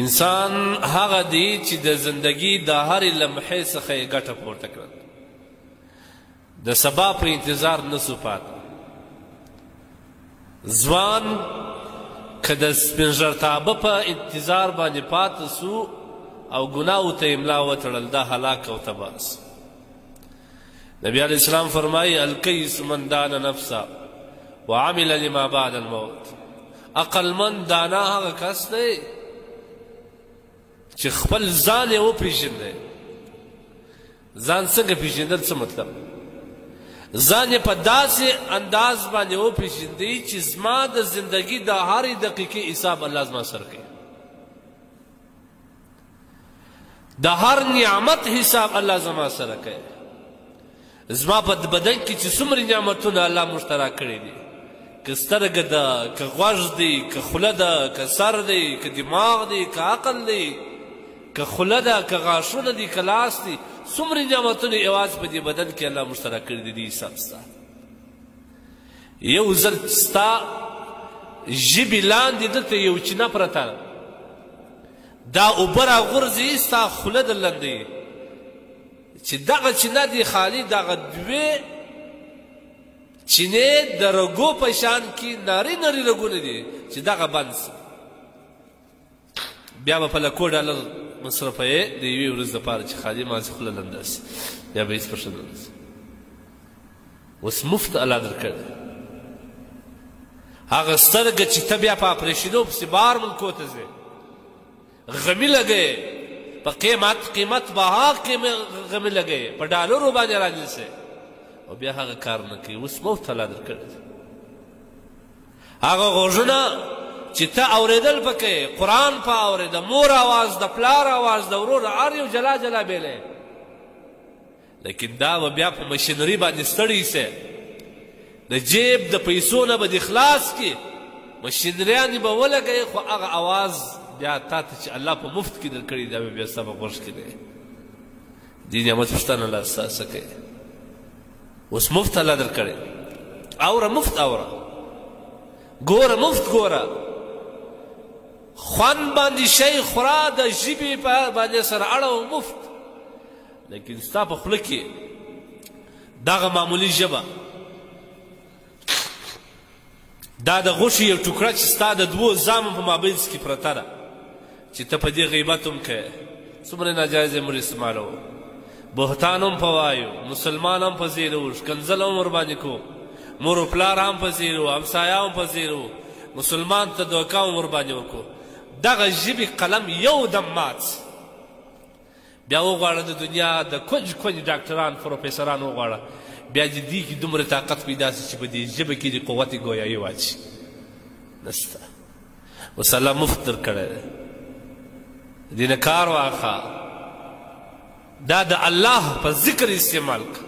انسان هغه دی چې د زندگی د هرې لمحې څخه یې ګټه پورته کړل، د سبا په انتظار نسو پاته. ځوان که د سپین ژړتابه په انتظار باندې پاته سو او ګناهو ته یې ملا وتړل، دا هلاک او تباه سو. نبی علیه السلام فرمایي الکیس من دان نفسه وعمل لما بعد الموت. عقلمند دانا هغه کس دی چې خپل ځان یې وپېژندی. ځان څنګه پېژندل څه مطلب؟ ځان یې په داسې انداز باندې وپېژندی چې زما د زندگی د هرې دقیقې حساب الله زما سره کوي، د هر نعمت حساب الله زما سره کوي. زما په بدن کې چې څومره نعمتونه الله مشترک کړي دي، که سترګه ده، که غوږ دی، که خوله ده، که سر دی، که دماغ دی، که عقل دی، که خوله ده، که غاښونه دي، که لاس دی، څومره نعمتونه یوازې په دې بدن کې الله مشترک کړي دي. دې حساب ستا یو ځل ستا ژبې لاندې دلته یو چینه پرته ده، دا اوبه راغورځي ستا خوله در لاندې چې دغه چینه دي خالي، دغه دوې چینې د رګو په شان کې ناري ناري رګونه دي چې دغه بند سي، بیا به په لکو ډالر مصرفوې د یوې ورځې دپاره چې خالي ماسې خوله لنده سي، بیا به هېڅ په ښه نه سي. اوس مفت الله درکړی هغه سترګه چې ته بیا په اپریشنو پسې بهر ملکو ته ځې، غمي لګوې، په قیمت بها غمي لګوې، په ډالرو باندې رانیسې او بیا هغه کار نه کوي. اوس مفت الله درکړی. هغه غوږونه چې ته اورېدل پکې، قرآن په اورېده، مور اواز، د پلار اواز، د ورور هر یو جلا جلا بیلی، لیکن دا به بیا په مشینري باندې ستړی سې، د جیب د پیسو نه به دې خلاص کړي، مشینریانې به ولګوې، خو هغه اواز بیا تا ته چې الله په مفت کې درکړي دا به بیا ستا په غوږ کې دی. دې نعمت پوښتنه الله ستاسو کوي. اوس مفت الله درکړی، اوره مفت اوره، ګوره مفت ګوره، خوند باندې شی خورا، د ژبې باندې سره اړه مفت، لیکن ستا په خوله کې دغه معمولي ژبه، دا د غوښې یو ټوکړه چې ستا د دوو زامو په مابینځ کې پرته ده، چې ته په دې غیبت هم کوې، څومره ناجایز مور استعمالوو، بهتان هم په وایو، مسلمان هم په زیرو، ښکنځل هم ورباندې کو، مور و پلار هم په زیرو، همسایه هم په زیرو، مسلمان ته دوکه هم ورباندې وکړو. دغه ژبې قلم یو دم مات، بیا وغواړه د دنیا د کونج کونج ډاکټران پروفیسران وغواړه، بیا دې دې کې دومره طاقت پیدا سي چې په دې ژبه کې دې قوت ګویایي واچي، نشته. اوس الله مفت درکړی دی، دې نه کار واخله، دا د الله په ذکر استعمال کړه.